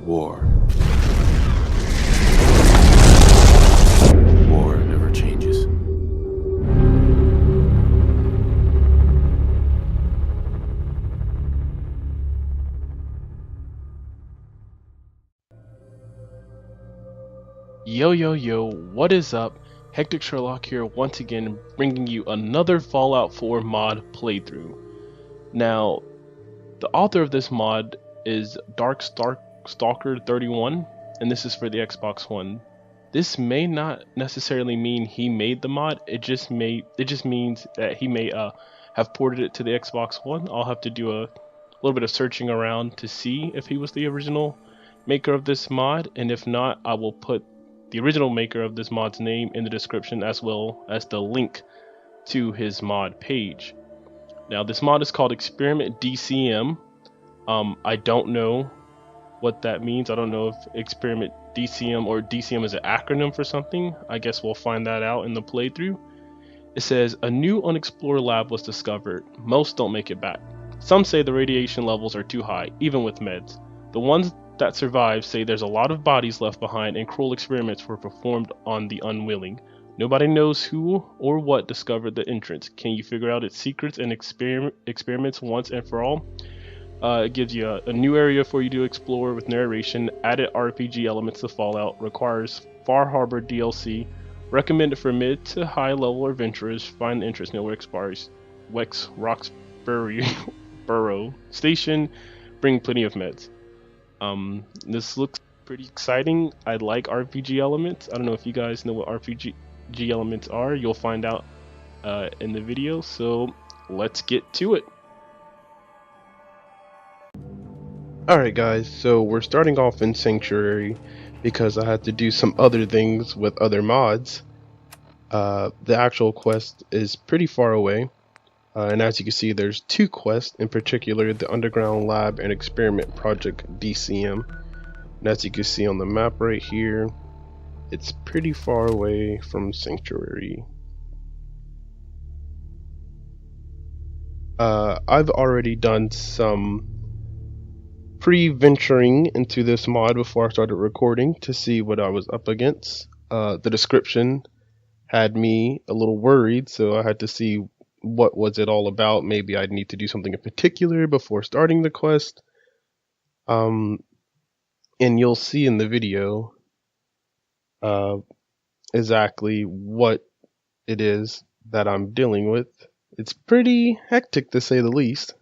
War. War never changes. Yo, what is up? HecticSherlock here once again, bringing you another Fallout 4 mod playthrough. Now, the author of this mod is Stalker31, and this is for the Xbox One. This may not necessarily mean he made the mod, it just means that he may have ported it to the Xbox One. I'll have to do a little bit of searching around to see if he was the original maker of this mod, and if not, I will put the original maker of this mod's name in the description, as well as the link to his mod page. Now, this mod is called Experiment DCM. I don't know what that means. I don't know if Experiment DCM or DCM is an acronym for something. I guess we'll find that out in the playthrough. It says, a new unexplored lab was discovered. Most don't make it back. Some say the radiation levels are too high, even with meds. The ones that survive say there's a lot of bodies left behind and cruel experiments were performed on the unwilling. Nobody knows who or what discovered the entrance. Can you figure out its secrets and experiments once and for all? It gives you a new area for you to explore with narration, added RPG elements to Fallout, requires Far Harbor DLC, recommended for mid to high level adventurers, find interest nowhere expires, Roxbury Burrow Station, bring plenty of meds. This looks pretty exciting. I like RPG elements. I don't know if you guys know what RPG elements are. You'll find out in the video, so let's get to it. Alright guys, so we're starting off in Sanctuary because I had to do some other things with other mods. The actual quest is pretty far away. And as you can see, there's two quests, in particular the Underground Lab and Experiment Project DCM. And as you can see on the map right here, it's pretty far away from Sanctuary. I've already done some pre-venturing into this mod before I started recording to see what I was up against. The description had me a little worried, so I had to see what was it all about. Maybe I'd need to do something in particular before starting the quest. And you'll see in the video exactly what it is that I'm dealing with. It's pretty hectic, to say the least.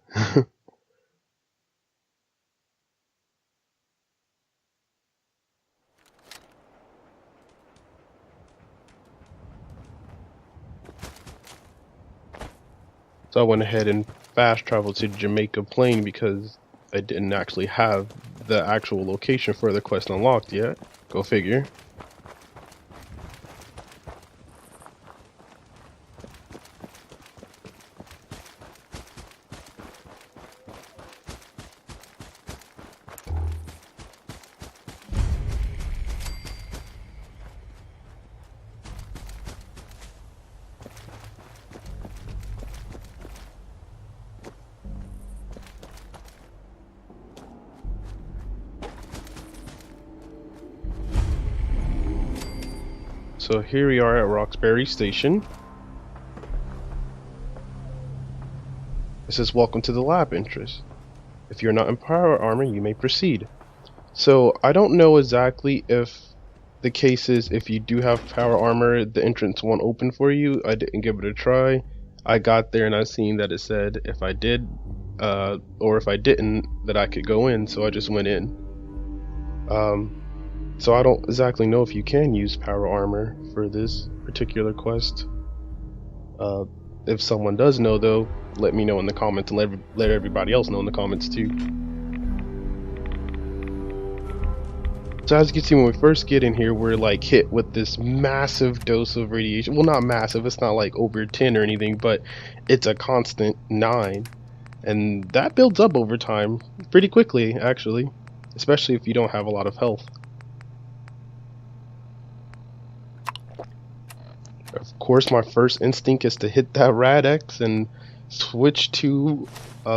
So I went ahead and fast traveled to Jamaica Plain because I didn't actually have the actual location for the quest unlocked yet. Go figure. So here we are at Roxbury Station. It says, welcome to the lab entrance. If you're not in power armor, you may proceed. So I don't know exactly if the case is if you do have power armor, the entrance won't open for you. I didn't give it a try. I got there and I seen that it said if I did, or if I didn't, that I could go in, so I just went in. So I don't exactly know if you can use power armor for this particular quest. If someone does know though, let me know in the comments, and let everybody else know in the comments too. So as you can see, when we first get in here, we're like hit with this massive dose of radiation. Well, not massive, it's not like over 10 or anything, but it's a constant 9. And that builds up over time pretty quickly, actually, especially if you don't have a lot of health. Of course, my first instinct is to hit that Rad-X and switch to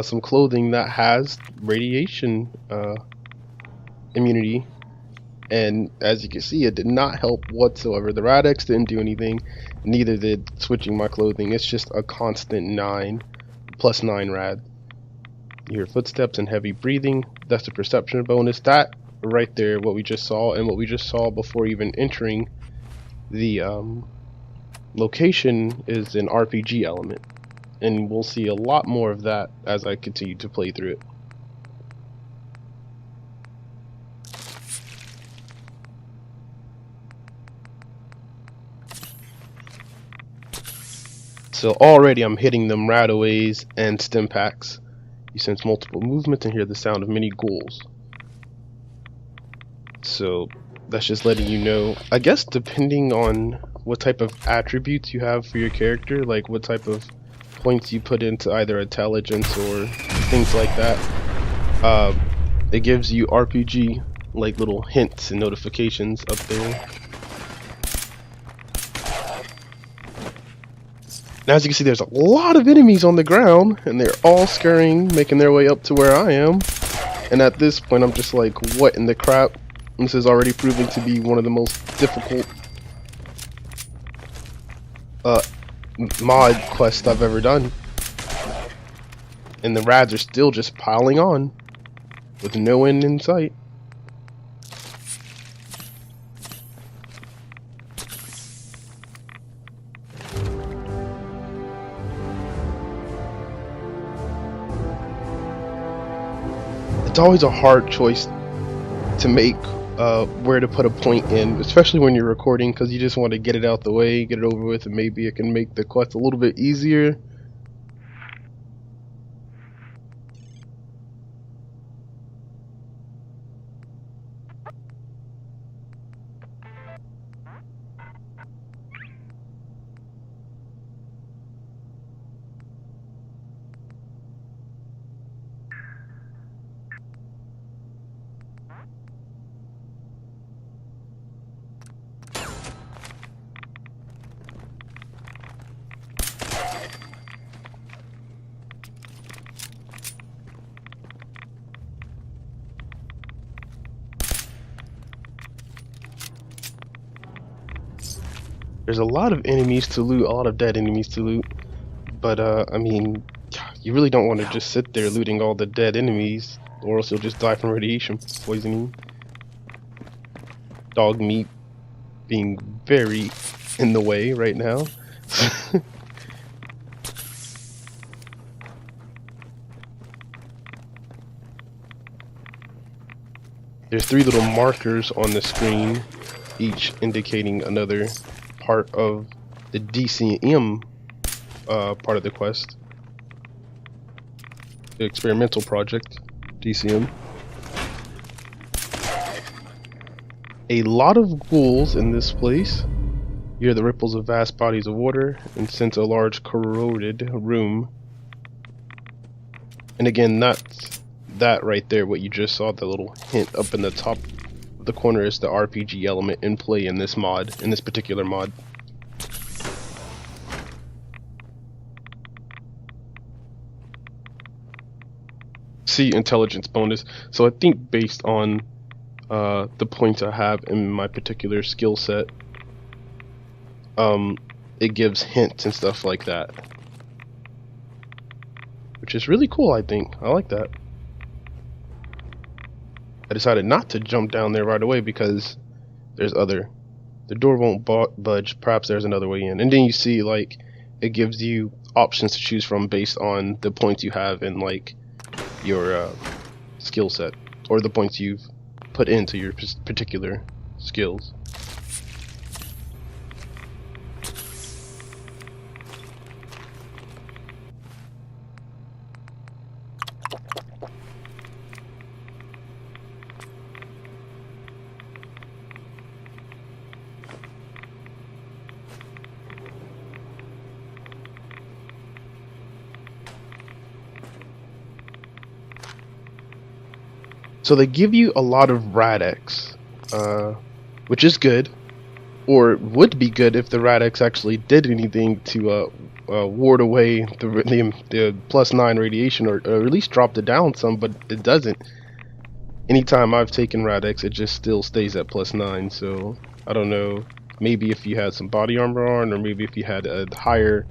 some clothing that has radiation immunity, and as you can see, it did not help whatsoever. The Rad-X didn't do anything, neither did switching my clothing. It's just a constant 9, plus 9 rad. You hear footsteps and heavy breathing. That's the perception bonus. That right there, what we just saw, and what we just saw before even entering the location, is an RPG element. And we'll see a lot more of that as I continue to play through it. So already I'm hitting them radaways and stim packs. You sense multiple movements and hear the sound of many ghouls. So that's just letting you know, I guess depending on what type of attributes you have for your character, like what type of points you put into either intelligence or things like that, it gives you RPG like little hints and notifications up there. Now, as you can see, there's a lot of enemies on the ground, and they're all scurrying, making their way up to where I am. And at this point, I'm just like, what in the crap? This is already proving to be one of the most difficult mod quests I've ever done. And the rads are still just piling on, with no end in sight. It's always a hard choice to make where to put a point in, especially when you're recording, because you just want to get it out the way, get it over with, and maybe it can make the quest a little bit easier. There's a lot of enemies to loot, a lot of dead enemies to loot, but I mean, you really don't want to just sit there looting all the dead enemies, or else you'll just die from radiation poisoning. Dog meat being very in the way right now. There's 3 little markers on the screen, each indicating another part of the DCM part of the quest. The experimental project, DCM. A lot of ghouls in this place. You hear the ripples of vast bodies of water and sense a large corroded room. And again, that's that right there, what you just saw, the little hint up in the top of the corner, is the RPG element in play in this mod, in this particular mod. See, intelligence bonus. So I think based on the points I have in my particular skill set, it gives hints and stuff like that, which is really cool. I think I like that. I decided not to jump down there right away because there's the door won't budge. Perhaps there's another way in. And then you see, like, it gives you options to choose from based on the points you have in, like, your skill set, or the points you've put into your particular skills. So they give you a lot of Rad-X, which is good, or would be good if the Rad-X actually did anything to ward away the +9 radiation, or at least dropped it down some, but it doesn't. anytime I've taken Rad-X, it just still stays at +9. So I don't know. Maybe if you had some body armor on, or maybe if you had a higher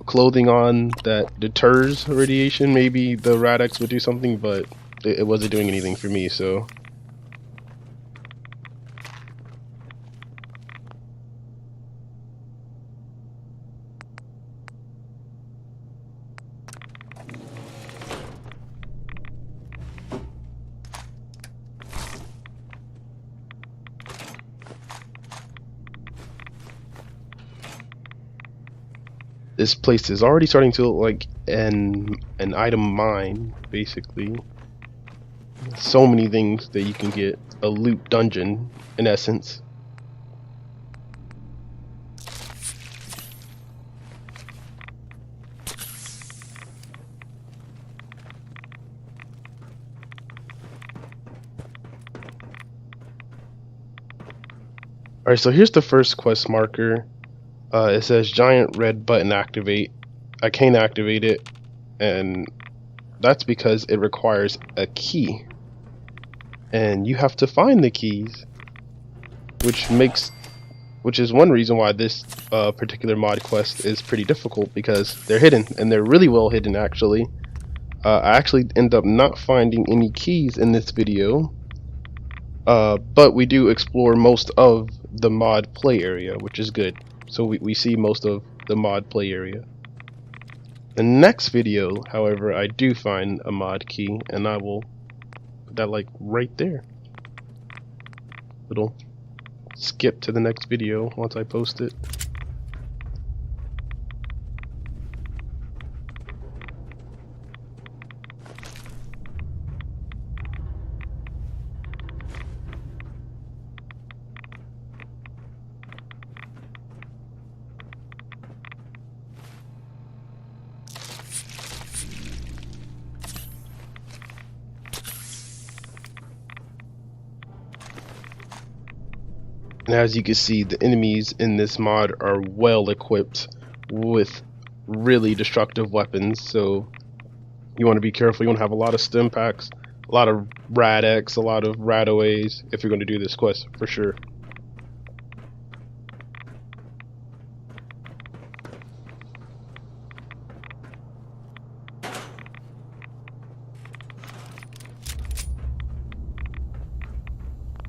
clothing on that deters radiation, maybe the Rad-X would do something. But it wasn't doing anything for me. So. This place is already starting to look like an item mine, basically. So many things that you can get. A loot dungeon, in essence. Alright, so here's the first quest marker. It says giant red button activate. I can't activate it, and that's because it requires a key. And you have to find the keys, which is one reason why this particular mod quest is pretty difficult, because they're hidden, and they're really well hidden actually. I actually end up not finding any keys in this video, but we do explore most of the mod play area, which is good. So we see most of the mod play area. The next video, however, I do find a mod key, and I will put that like right there. It'll skip to the next video once I post it. And as you can see, the enemies in this mod are well equipped with really destructive weapons, so you want to be careful. You want to have a lot of stim packs, a lot of Rad-X, a lot of Rad-OAs if you're going to do this quest, for sure.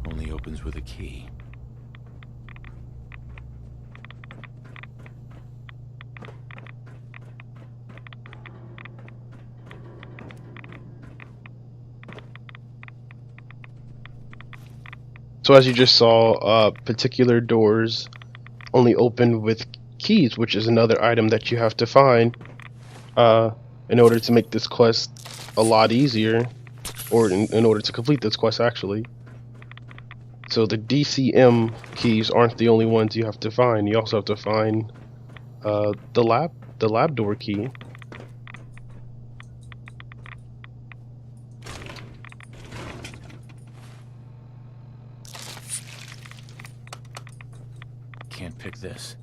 Only opens with a key. So as you just saw, particular doors only open with keys, which is another item that you have to find in order to make this quest a lot easier, or in order to complete this quest actually. So the DCM keys aren't the only ones you have to find. You also have to find the lab door key. Can't pick this.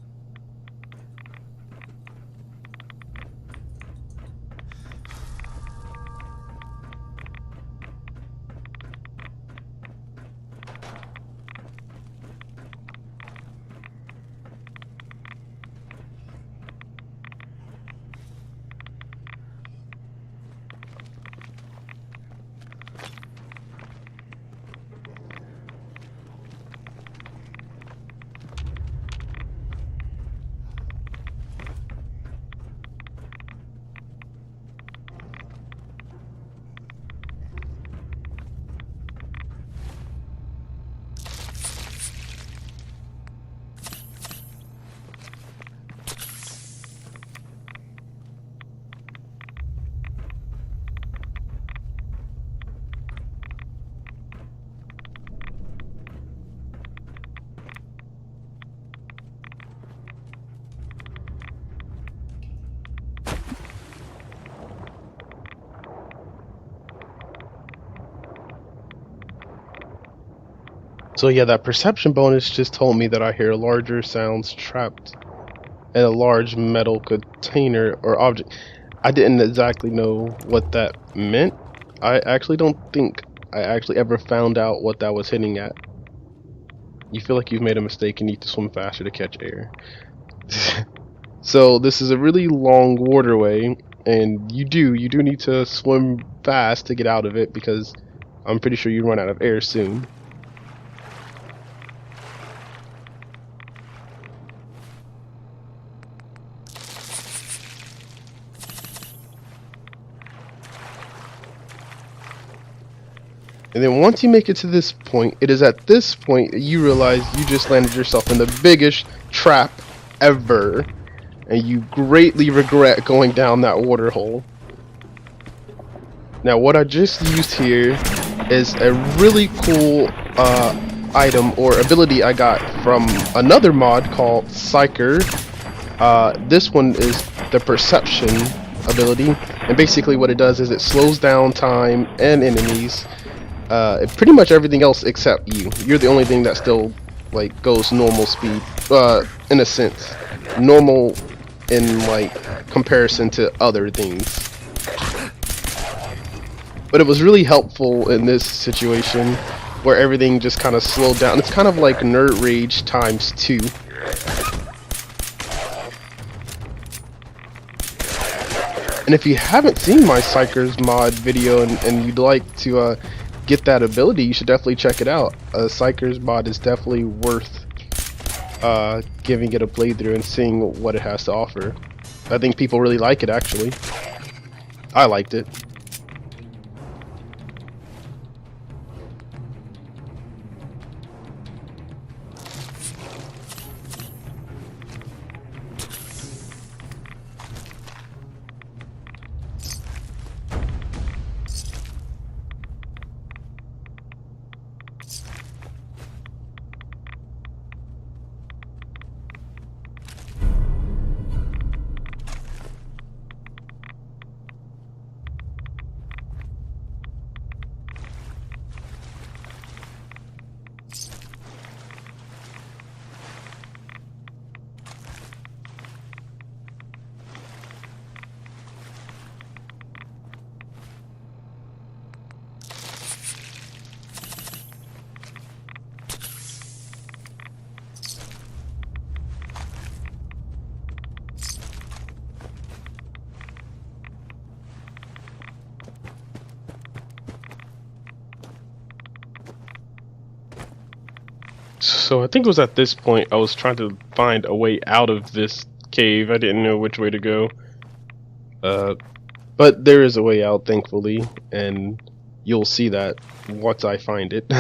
So yeah, that perception bonus just told me that I hear larger sounds trapped in a large metal container or object. I didn't exactly know what that meant, I actually don't think I actually ever found out what that was hitting at. You feel like you've made a mistake and need to swim faster to catch air. So this is a really long waterway, and you do need to swim fast to get out of it, because I'm pretty sure you run out of air soon. And then once you make it to this point, it is at this point that you realize you just landed yourself in the biggest trap ever, and you greatly regret going down that water hole. Now what I just used here is a really cool item or ability I got from another mod called Psyker. This one is the Perception ability, and basically what it does is it slows down time and enemies. Pretty much everything else except you. You're the only thing that still like goes normal speed, in a sense, normal in like comparison to other things. But it was really helpful in this situation where everything just kind of slowed down. It's kind of like Nerd Rage times 2. And if you haven't seen my Psychers mod video and you'd like to get that ability, you should definitely check it out. Psychers mod is definitely worth giving it a playthrough and seeing what it has to offer. I think people really like it, actually. I liked it. So I think it was at this point I was trying to find a way out of this cave. I didn't know which way to go. But there is a way out, thankfully, and you'll see that once I find it.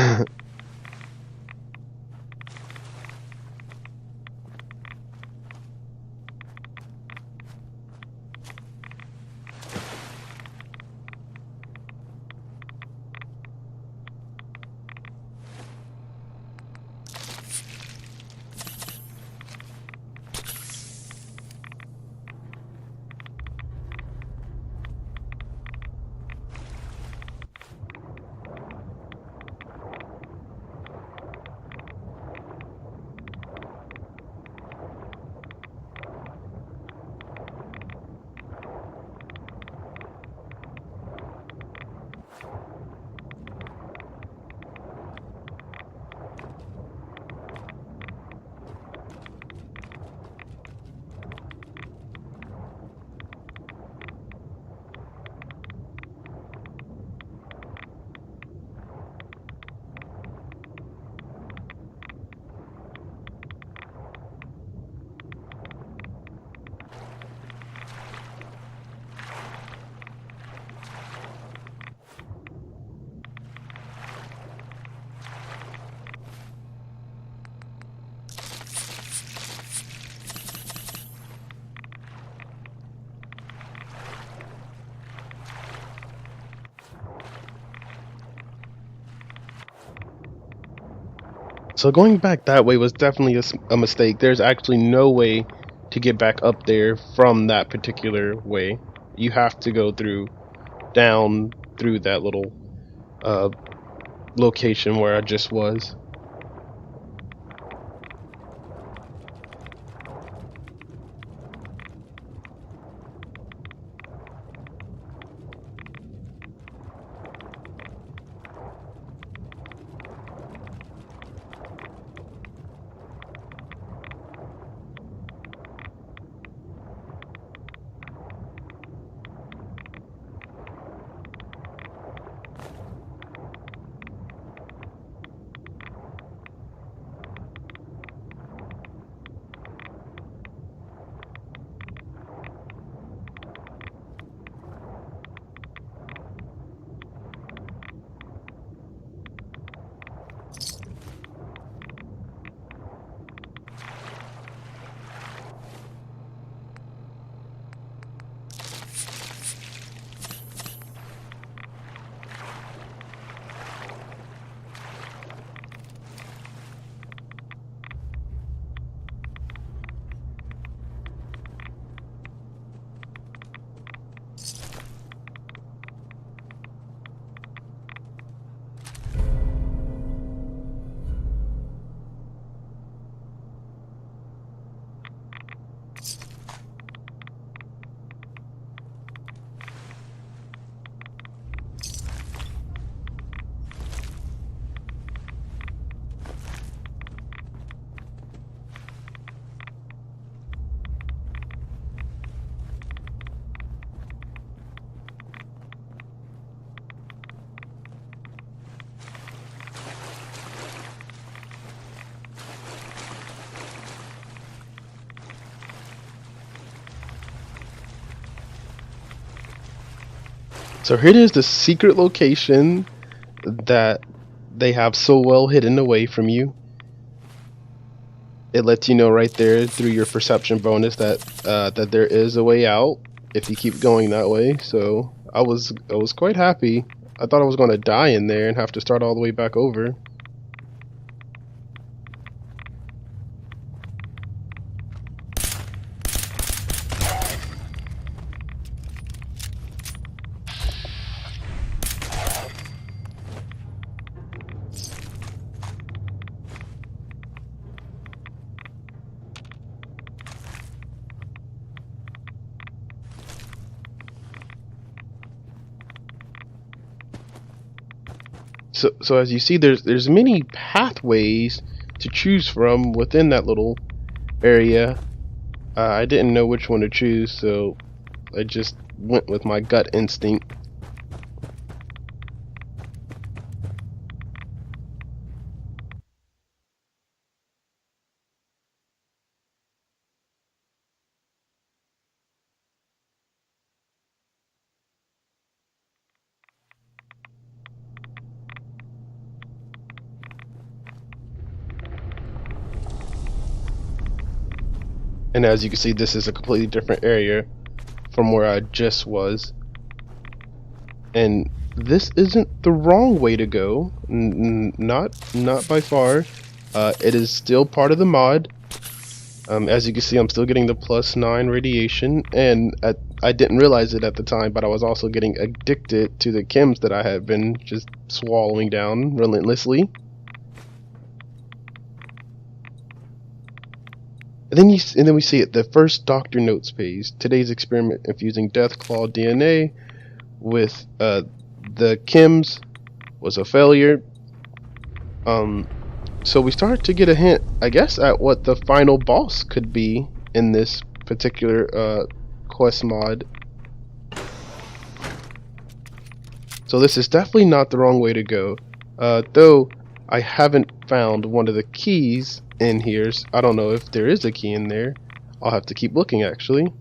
So going back that way was definitely a mistake. There's actually no way to get back up there from that particular way. You have to go down through that little location where I just was. So here it is, the secret location that they have so well hidden away from you. It lets you know right there through your perception bonus that that there is a way out if you keep going that way. So I was quite happy. I thought I was going to die in there and have to start all the way back over. So as you see, there's many pathways to choose from within that little area. I didn't know which one to choose, so I just went with my gut instinct. And as you can see, this is a completely different area from where I just was. And this isn't the wrong way to go. Not by far. It is still part of the mod. As you can see, I'm still getting the +9 radiation, and I didn't realize it at the time, but I was also getting addicted to the chems that I had been just swallowing down relentlessly. And then we see it, the first doctor notes page. Today's experiment infusing death claw DNA with the chems was a failure. So we start to get a hint, I guess, at what the final boss could be in this particular quest mod. So this is definitely not the wrong way to go. Though I haven't found one of the keys in here. I don't know if there is a key in there. I'll have to keep looking, actually.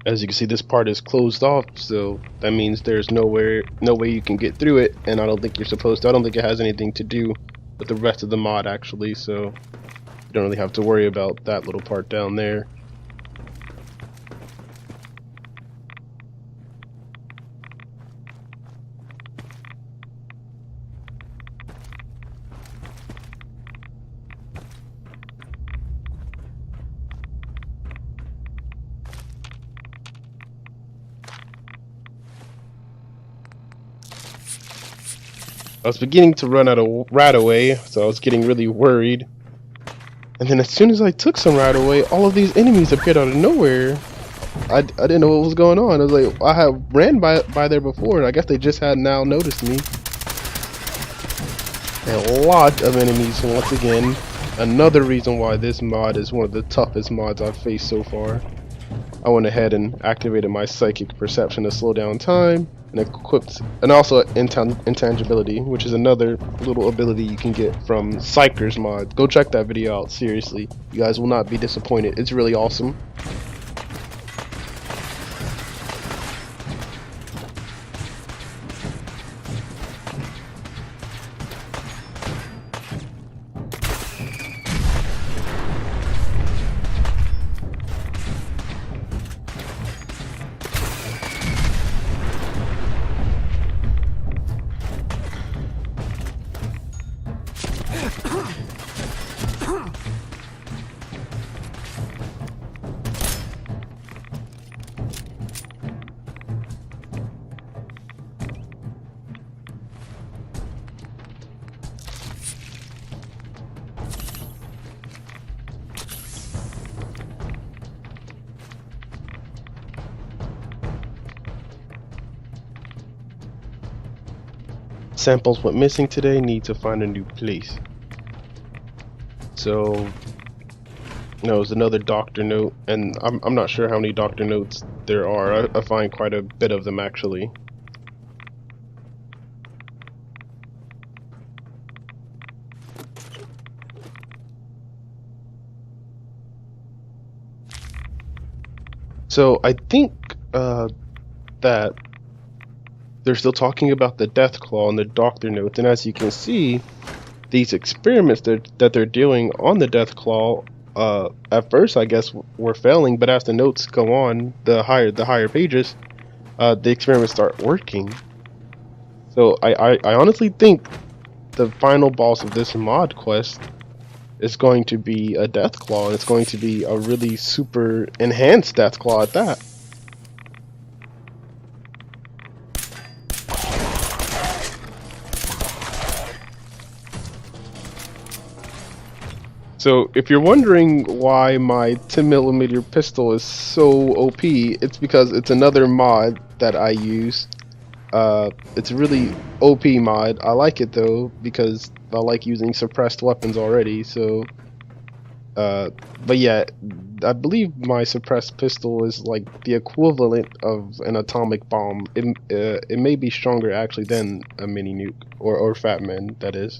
As you can see, this part is closed off, so that means there's no way you can get through it, and I don't think you're supposed to. I don't think it has anything to do with the rest of the mod, actually, so you don't really have to worry about that little part down there. I was beginning to run out of Radaway, so I was getting really worried. And then as soon as I took some Radaway, all of these enemies appeared out of nowhere. I didn't know what was going on. I was like, I have ran by there before, and I guess they just had now noticed me. And a lot of enemies once again. Another reason why this mod is one of the toughest mods I've faced so far. I went ahead and activated my psychic perception to slow down time, and equipped, and also intangibility, which is another little ability you can get from Psyker's mod. Go check that video out, seriously. You guys will not be disappointed. It's really awesome. Samples went missing today, need to find a new place. So, no, it's another doctor note, and I'm not sure how many doctor notes there are. I find quite a bit of them actually. So I think that they're still talking about the death claw and the doctor notes, and as you can see, these experiments that they're doing on the death claw, at first I guess were failing, but as the notes go on, the higher pages, the experiments start working. So I honestly think the final boss of this mod quest is going to be a death claw, and it's going to be a really super enhanced death claw at that. So if you're wondering why my 10mm pistol is so OP, it's because it's another mod that I use. It's a really OP mod. I like it though because I like using suppressed weapons already. So, but yeah, I believe my suppressed pistol is like the equivalent of an atomic bomb. It may be stronger actually than a mini nuke or Fat Man, that is.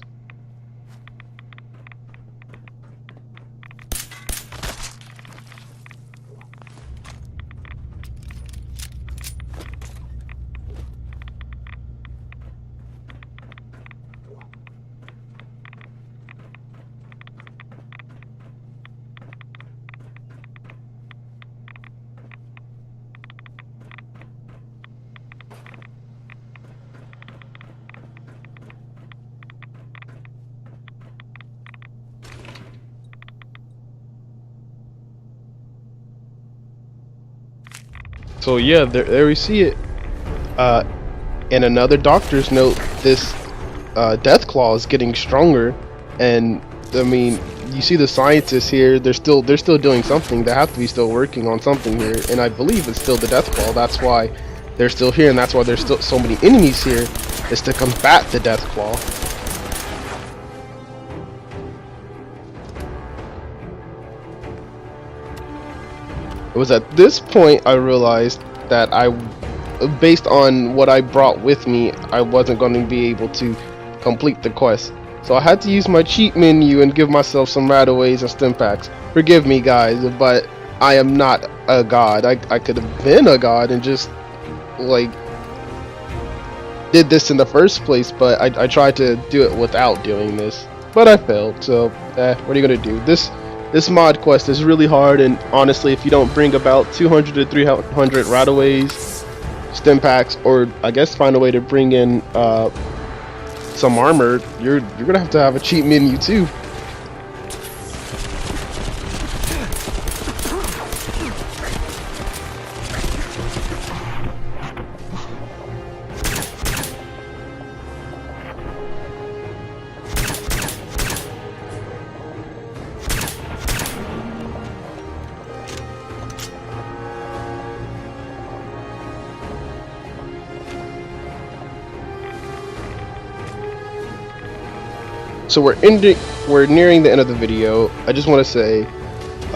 So yeah, there we see it. In another doctor's note, this death claw is getting stronger, and I mean, you see the scientists here. They're still doing something. They have to be still working on something here, and I believe it's still the death claw. That's why they're still here, and that's why there's still so many enemies here, is to combat the death claw. It was at this point I realized that based on what I brought with me, I wasn't going to be able to complete the quest. So I had to use my cheat menu and give myself some radaways and stim packs. Forgive me guys, but I am not a god. I could have been a god and just like did this in the first place, but I tried to do it without doing this. But I failed, so what are you gonna do? This mod quest is really hard, and honestly, if you don't bring about 200 to 300 radaways, stim packs, or I guess find a way to bring in some armor, you're gonna have a cheat menu too. So we're nearing the end of the video. I just want to say,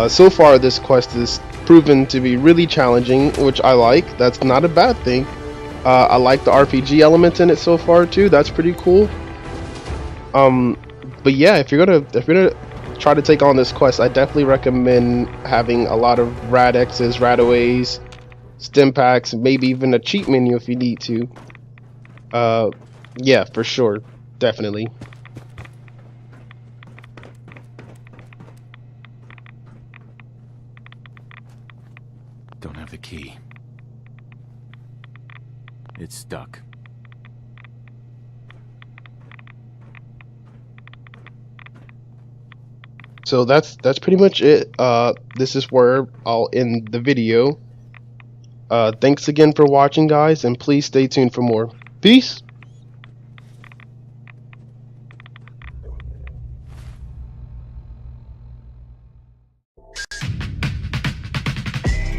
so far this quest is proven to be really challenging, which I like. That's not a bad thing. I like the RPG element in it so far too. That's pretty cool. But yeah, if you're gonna try to take on this quest, I definitely recommend having a lot of radexes, radaways, stim packs, maybe even a cheat menu if you need to. Yeah, for sure, definitely. Don't have the key. It's stuck. So that's pretty much it. This is where I'll end the video. Thanks again for watching, guys, and please stay tuned for more. Peace.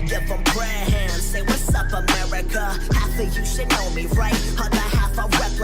Give them prayer hands, say what's up America. Half of you should know me, right? Other half I rep